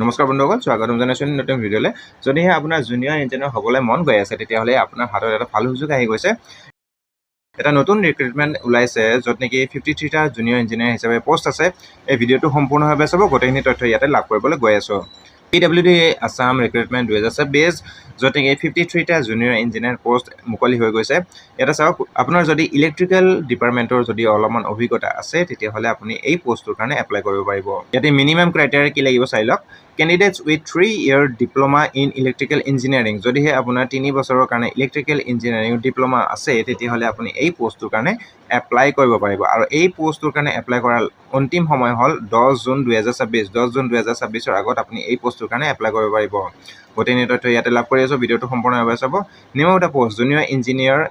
নমস্কাৰ বন্ধুসকল, স্বাগতম জনাইছোঁ নতুন ভিডিঅ'লৈ। যদিহে আপোনাৰ জুনিয়ৰ ইঞ্জিনিয়াৰ হ'বলৈ মন গৈ আছে, তেতিয়াহ'লে আপোনাৰ হাতত এটা ভাল সুযোগ আহি গৈছে। এটা নতুন ৰিক্ৰুটমেণ্ট ওলাইছে, য'ত নেকি 53টা জুনিয়ৰ ইঞ্জিনিয়াৰ হিচাপে পোষ্ট আছে। এই ভিডিঅ'টো সম্পূৰ্ণভাৱে চাব, গোটেইখিনি তথ্য ইয়াতে লাভ কৰিবলৈ গৈ আছোঁ। PWD আছাম ৰিক্ৰুটমেণ্ট 2026, য'ত নেকি 53টা জুনিয়ৰ ইঞ্জিনিয়াৰ পোষ্ট মুকলি হৈ গৈছে। ইয়াতে চাওক, আপোনাৰ যদি ইলেক্ট্ৰিকেল ডিপাৰ্টমেণ্টৰ যদি অলপমান অভিজ্ঞতা আছে, তেতিয়াহ'লে আপুনি এই পোষ্টটোৰ কাৰণে এপ্লাই কৰিব পাৰিব। ইয়াতে মিনিমাম ক্ৰাইটেৰিয়া কি লাগিব চাই লওক। Candidates with 3-year diploma in electrical engineering. যদিহে আপোনাৰ 3 বছৰৰ কাৰণে ইলেক্ট্ৰিকেল ইঞ্জিনিয়াৰিং ডিপ্ল'মা আছে, তেতিয়াহ'লে আপুনি এই পোষ্টটোৰ কাৰণে এপ্লাই কৰিব পাৰিব। আৰু এই পোষ্টটোৰ কাৰণে এপ্লাই কৰাৰ অন্তিম সময় হ'ল 10 জুন 2026। 10 জুন 2026ৰ আগত আপুনি এই পোষ্টটোৰ কাৰণে এপ্লাই কৰিব পাৰিব। গোটেইখিনি তথ্য ইয়াতে লাভ কৰি আছোঁ, ভিডিঅ'টো সম্পূৰ্ণভাৱে চাব। Name of the post junior engineer.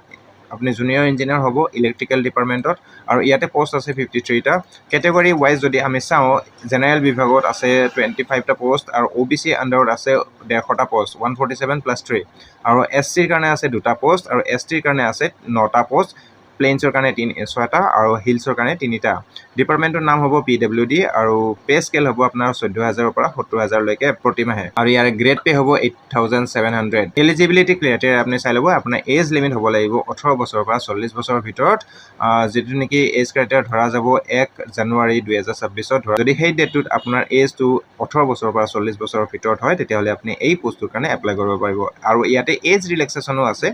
আপুনি জুনিয়ৰ ইঞ্জিনিয়াৰ হ'ব ইলেক্ট্ৰিকেল ডিপাৰ্টমেণ্টত, আৰু ইয়াতে পোষ্ট আছে 53টা। কেটেগৰী ৱাইজ যদি আমি চাওঁ, জেনেৰেল বিভাগত আছে 25টা পোষ্ট, আৰু OBC আণ্ডাৰত আছে 150টা পোষ্ট, 147 + 3। আৰু SCৰ কাৰণে আছে 2টা পোষ্ট, আৰু STৰ কাৰণে আছে 9টা পোষ্ট। প্লেইনছৰ কাৰণে 6টা, আৰু হিলছৰ কাৰণে 3টা। ডিপাৰ্টমেণ্টৰ নাম হ'ব PWD, আৰু পে স্কেল হ'ব আপোনাৰ 14,000ৰ পৰা 70,000লৈকে প্ৰতিমাহে। আৰু ইয়াৰ গ্ৰেড পে হ'ব 8,700। এলিজিবিলিটি ক্ৰাইটেৰিয়া আপুনি চাই ল'ব। আপোনাৰ এজ লিমিট হ'ব লাগিব 18 বছৰৰ পৰা 40 বছৰৰ ভিতৰত, যিটো নেকি এজ ক্ৰাইটেৰিয়া ধৰা যাব 1 জানুৱাৰী 2026ত ধৰা। যদি সেই ডেটটোত আপোনাৰ এজটো 18 বছৰৰ পৰা 40 বছৰৰ ভিতৰত হয়, তেতিয়াহ'লে আপুনি এই পোষ্টটোৰ কাৰণে এপ্লাই কৰিব পাৰিব। আৰু ইয়াতে এজ ৰিলেক্সেশ্যনো আছে।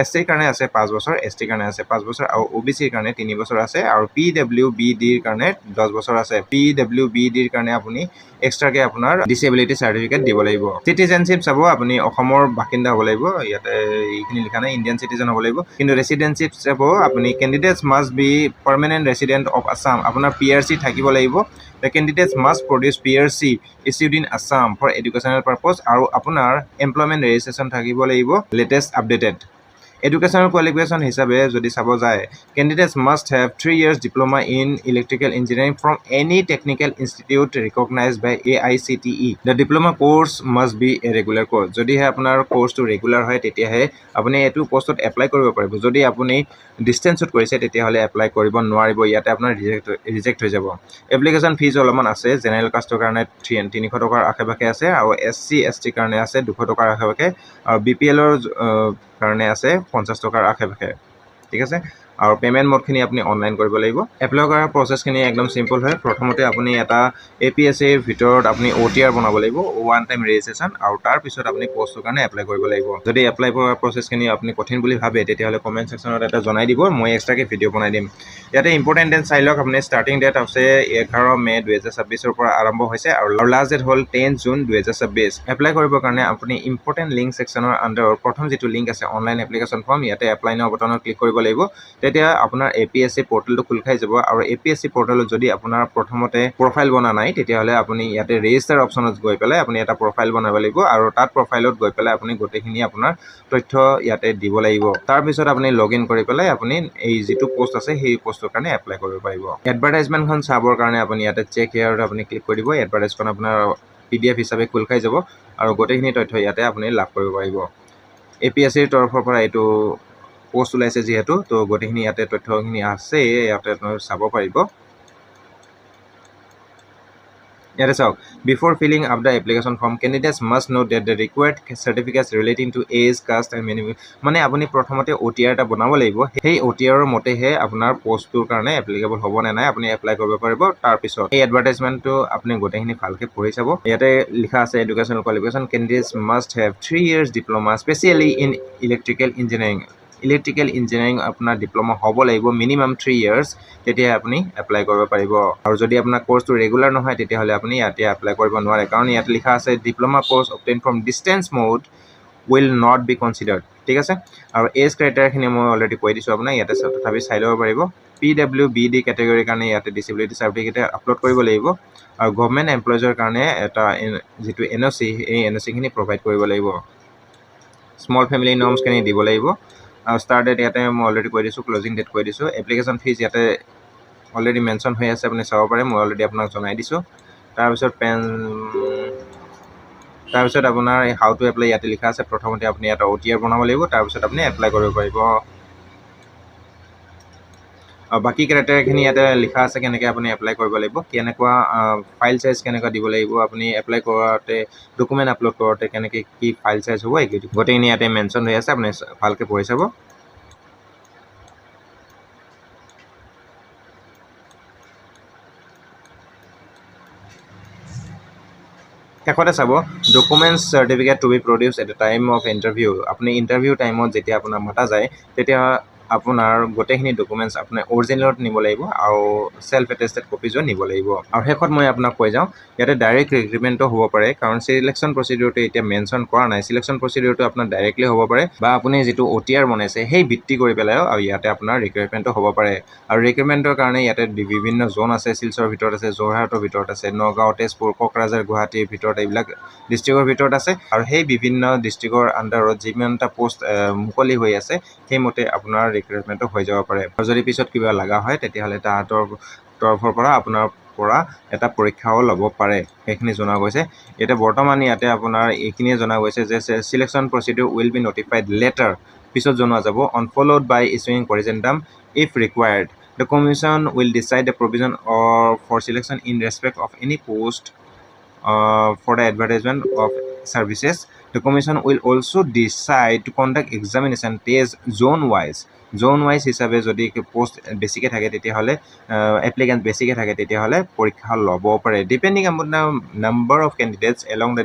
SCৰ কাৰণে আছে 5 বছৰ, STৰ কাৰণে আছে 5 বছৰ, আৰু OBCৰ কাৰণে 3 বছৰ আছে, আৰু PWBDৰ কাৰণে 10 বছৰ আছে। PWBDৰ কাৰণে আপুনি এক্সট্ৰাকে আপোনাৰ ডিচেবিলিটি চাৰ্টিফিকেট দিব লাগিব। চিটিজেনশ্বিপ চাব, আপুনি অসমৰ বাসিন্দা হ'ব লাগিব। ইয়াতে এইখিনি লিখা নাই, ইণ্ডিয়ান চিটিজেন হ'ব লাগিব। কিন্তু ৰেচিডেঞ্চিপ চাব, আপুনি candidates must B permanent resident of Assam. আপোনাৰ PRC থাকিব লাগিব। The candidates must produce PRC issued in Assam for educational purpose, আৰু আপোনাৰ এমপ্লয়মেণ্ট ৰেজিষ্ট্ৰেশ্যন থাকিব লাগিব লেটেষ্ট আপডেটেড। এডুকেশ্যনেল কোৱালিফিকেশ্যন হিচাপে যদি চাব যায়, candidates must have 3 years diploma in electrical engineering from any technical institute recognised by AICTE। The diploma course must be a regular course. যদিহে আপোনাৰ কোৰ্চটো ৰেগুলাৰ হয়, তেতিয়াহে আপুনি এইটো পোষ্টত এপ্লাই কৰিব পাৰিব। যদি আপুনি ডিষ্টেঞ্চত কৰিছে, তেতিয়াহ'লে এপ্লাই কৰিব নোৱাৰিব। ইয়াতে আপোনাৰ ৰিজেক্ট হৈ যাব। এপ্লিকেশ্যন ফিজ অলপমান আছে। জেনেৰেল কাষ্টৰ কাৰণে 300 টকাৰ আশে-পাশে আছে, আৰু SC STৰ কাৰণে আছে 200 টকাৰ আশে-পাশে, আৰু BPLৰ কাৰণে আছে 50 টকাৰ আশে-পাশে। ঠিক আছে, আৰু পে'মেণ্ট মোডখিনি আপুনি অনলাইন কৰিব লাগিব। এপ্লাই কৰাৰ প্ৰচেছখিনি একদম চিম্পল হয়। প্ৰথমতে আপুনি এটা APSCৰ ভিতৰত আপুনি OTR বনাব লাগিব, ওৱান টাইম ৰেজিষ্ট্ৰেশ্যন, আৰু তাৰপিছত আপুনি পোষ্টটোৰ কাৰণে এপ্লাই কৰিব লাগিব। যদি এপ্লাই কৰাৰ প্ৰচেছখিনি আপুনি কঠিন বুলি ভাবে, তেতিয়াহ'লে কমেণ্ট ছেকশ্যনত এটা জনাই দিব, মই এক্সট্ৰাকৈ ভিডিঅ' বনাই দিম। ইয়াতে ইম্পৰ্টেণ্ট ডেট চাই লওক। আপুনি ষ্টাৰ্টিং ডেট আছে 11 মে 2026ৰ পৰা আৰম্ভ হৈছে, আৰু লাষ্ট ডেট হ'ল 10 জুন 2026। এপ্লাই কৰিবৰ কাৰণে আপুনি ইম্পৰ্টেণ্ট লিংক ছেকশ্যনৰ আণ্ডাৰৰ প্ৰথম যিটো লিংক আছে, অনলাইন এপ্লিকেশ্যন ফৰ্ম, ইয়াতে এপ্লাই নাও বটনত ক্লিক কৰিব লাগিব। তেতিয়া আপোনাৰ APSC পৰ্টেলটো খোল খাই যাব, আৰু APSC পৰ্টেলত যদি আপোনাৰ প্ৰথমতে প্ৰফাইল বনা নাই, তেতিয়াহ'লে আপুনি ইয়াতে ৰেজিষ্টাৰ অপশ্যনত গৈ পেলাই আপুনি এটা প্ৰফাইল বনাব লাগিব, আৰু তাত প্ৰফাইলত গৈ পেলাই আপুনি গোটেইখিনি আপোনাৰ তথ্য ইয়াতে দিব লাগিব। তাৰপিছত আপুনি লগ ইন কৰি পেলাই আপুনি এই যিটো পোষ্ট আছে, সেই পোষ্টৰ কাৰণে এপ্লাই কৰিব পাৰিব। এডভাৰটাইজমেণ্টখন চাবৰ কাৰণে আপুনি ইয়াতে চেক হেয়াৰত আপুনি ক্লিক কৰি দিব। এডভাৰটাইজখন আপোনাৰ PDF হিচাপে খোল খাই যাব, আৰু গোটেইখিনি তথ্য ইয়াতে আপুনি লাভ কৰিব পাৰিব। APSCৰ তৰফৰ পৰা এইটো পোষ্ট ওলাইছে যিহেতু, তো গোটেইখিনি ইয়াতে তথ্যখিনি আছে, ইয়াতে চাব পাৰিব। ইয়াতে চাওক, before filling up the application form candidates must know that the required certificates relating to age, caste and minimum. মানে আপুনি প্ৰথমতে OTR এটা বনাব লাগিব। সেই OTRৰ মতেহে আপোনাৰ পোষ্টটোৰ কাৰণে এপ্লিকেবল হ'ব নে নাই, আপুনি এপ্লাই কৰিব পাৰিব। তাৰপিছত এই এডভাৰটাইজমেণ্টটো আপুনি গোটেইখিনি ভালকৈ পঢ়ি চাব। ইয়াতে লিখা আছে educational qualification candidates must have 3 years diploma specially in electrical engineering. Electrical engineering আপোনাৰ ডিপ্ল'মা হ'ব লাগিব মিনিমাম 3 years, তেতিয়াহে আপুনি এপ্লাই কৰিব পাৰিব। আৰু যদি আপোনাৰ কোৰ্চটো ৰেগুলাৰ নহয়, তেতিয়াহ'লে আপুনি ইয়াতে এপ্লাই কৰিব নোৱাৰে, কাৰণ ইয়াত লিখা আছে diploma course obtained from distance mode will not be considered. ঠিক আছে, আৰু এজ ক্ৰাইটেৰিয়াখিনি মই অলৰেডি কৈ দিছোঁ আপোনাক, ইয়াতে তথাপি চাই ল'ব পাৰিব। PWBD কেটেগৰীৰ কাৰণে ইয়াতে ডিচেবিলিটি চাৰ্টিফিকেট আপলোড কৰিব লাগিব, আৰু গভৰ্ণমেণ্ট এমপ্লয়িজৰ কাৰণে এটা যিটো NOC, এই NOCখিনি প্ৰভাইড কৰিব লাগিব। স্মল ফেমিলি নৰ্মছখিনি দিব লাগিব। আৰু ষ্টাৰ্ট ডেট ইয়াতে মই অলৰেডি কৈ দিছোঁ, ক্লজিং ডেট কৈ দিছোঁ। এপ্লিকেশ্যন ফিজ ইয়াতে অলৰেডি মেনশ্যন হৈ আছে, আপুনি চাব পাৰে, মই অলৰেডি আপোনাক জনাই দিছোঁ। তাৰপিছত আপোনাৰ এই হাউ টু এপ্লাই ইয়াতে লিখা আছে। প্ৰথমতে আপুনি এটা OTR বনাব লাগিব, তাৰপিছত আপুনি এপ্লাই কৰিব পাৰিব। বাকী ক্ৰাইটেৰিয়াখিনি ইয়াতে লিখা আছে কেনেকৈ আপুনি এপ্লাই কৰিব লাগিব, কেনেকুৱা ফাইল চাইজ কেনেকুৱা দিব লাগিব, আপুনি এপ্লাই কৰোঁতে ডকুমেণ্ট আপলোড কৰোঁতে কেনেকৈ কি ফাইল চাইজ হ'ব, গোটেইখিনি ইয়াতে মেনশ্যন হৈ আছে, আপুনি ভালকৈ পঢ়ি চাব। শেষতে চাব documents certificate to be produced at the time of interview. আপুনি ইণ্টাৰভিউ টাইমত যেতিয়া আপোনাৰ মতা যায় তেতিয়া আপোনাৰ গোটেইখিনি ডকুমেণ্টছ আপোনাৰ অৰিজিনেলত নিব লাগিব আৰু চেল্ফ এটেষ্টেড কপিজো নিব লাগিব। আৰু শেষত মই আপোনাক কৈ যাওঁ ইয়াতে ডাইৰেক্ট ৰিক্ৰুটমেণ্টো হ'ব পাৰে, কাৰণ চিলেকশ্যন প্ৰচিডিউৰটো এতিয়া মেনশ্যন কৰা নাই। চিলেকশ্যন প্ৰচিডিউৰটো আপোনাৰ ডাইৰেক্টলি হ'ব পাৰে বা আপুনি যিটো OTR বনাইছে সেই ভিত্তি কৰি পেলাইও আৰু ইয়াতে আপোনাৰ ৰিক্ৰুটমেণ্টো হ'ব পাৰে। আৰু ৰিক্ৰুটমেণ্টৰ কাৰণে ইয়াতে বিভিন্ন জোন আছে, শিলচৰৰ ভিতৰত আছে, যোৰহাটৰ ভিতৰত আছে, নগাঁও, তেজপুৰ, কোকৰাঝাৰ, গুৱাহাটীৰ ভিতৰত এইবিলাক ডিষ্ট্ৰিক্টৰ ভিতৰত আছে। আৰু সেই বিভিন্ন ডিষ্ট্ৰিক্টৰ আণ্ডাৰত যিমানটা পোষ্ট মুকলি হৈ আছে সেইমতে আপোনাৰ ৰিক্ৰুটমেণ্টো হৈ যাব পাৰে। আৰু যদি পিছত কিবা লগা হয় তেতিয়াহ'লে তাহাঁতৰ তৰফৰ পৰা আপোনাৰ পৰা এটা পৰীক্ষাও ল'ব পাৰে, সেইখিনি জনা গৈছে। এতিয়া বৰ্তমান ইয়াতে আপোনাৰ এইখিনিয়ে জনা গৈছে যে selection procedure will be notified later, পিছত জনোৱা যাব, on followed by issuing corrigendum if required. The Commission will decide the provision for selection in respect of any post for the advertisement of services. The Commission will also decide to conduct examination test zone-wise. Zone-wise হিচাপে যদি post বেছিকৈ থাকে তেতিয়াহ'লে applicant বেছিকৈ থাকে তেতিয়াহ'লে পৰীক্ষা ল'ব পাৰে, depending upon the number of candidates along the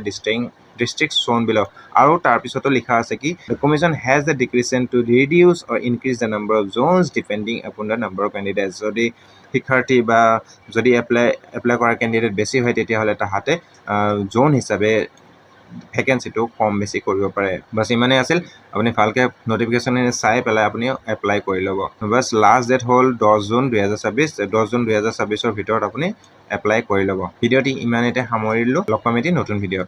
districts shown below. আৰু তাৰপিছতো লিখা আছে কি the commission has the discretion to reduce or increase the number of zones depending upon the number of candidates. যদি শিক্ষাৰ্থী বা যদি এপ্লাই কৰা কেণ্ডিডেট বেছি হয় তেতিয়াহ'লে তাহাঁতে জোন হিচাপে ভেকেঞ্চিটো কম বেছি কৰিব পাৰে। বাছ ইমানেই আছিল, আপুনি ভালকৈ নটিফিকেশ্যন চাই পেলাই আপুনি এপ্লাই কৰি ল'ব। বাছ লাষ্ট ডেট হ'ল 10 জুন 2024, 10 জুন 2024ৰ ভিতৰত আপুনি এপ্লাই কৰি ল'ব। ভিডিঅ'টি ইমানেতে সামৰিলোঁ, লগ পাম এটি নতুন ভিডিঅ'ত।